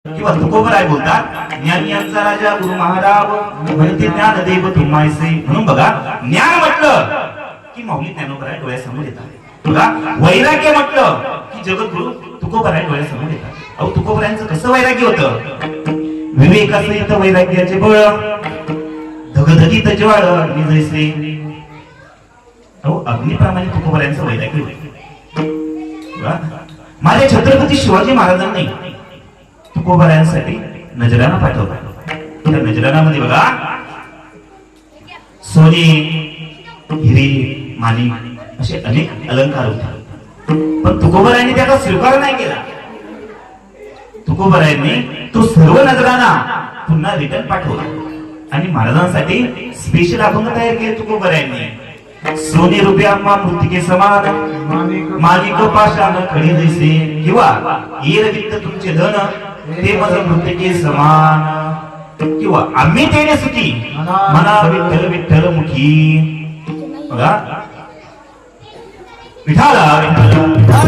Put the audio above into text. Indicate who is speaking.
Speaker 1: किंवा तुकोबराय बोलतात ज्ञानियांचा राजा गुरु महाराज म्हणते ज्ञानदेव तुम्हायसे. म्हणून बघा ज्ञान म्हटलं की माऊली ज्ञानोबराय डोळ्यासमोर येतात. बघा वैराग्य म्हटलं की जगद्गुरु तुकोबराय डोळ्यासमोर येतात. अहो तुकोबरायांचं कसं वैराग्य होतं? विवेकासहित वैराग्याचे बळ धगधगीत ज्वाळ अग्नी जैसे. अहो अग्निप्रमाणे तुकोबरायांचं वैराग्य होतं. माझ्या छत्रपती शिवाजी महाराजांनी तुकोबरायांसाठी नजराना पाठवला. त्या नजरानामध्ये बघा सोने हिरे माणिक असे अनेक अलंकार होते. पण तुकोबरायांनी त्याचा स्वीकार नाही केला. तुकोबरायांनी तो सर्व नजराना पुन्हा रिटर्न पाठवला आणि महाराजांसाठी स्पेशल अभंग तयार केले तुकोबरायांनी. सोने रुपया मृतिके समान माणिक पाषाण खडी जैसे. किंवा येरवित्त तुमचे धन ते मज मृतिके समान. किंवा आम्ही तेने सुखी मना विठ्ठल विठ्ठल मुखी. बघा विठाला विठाला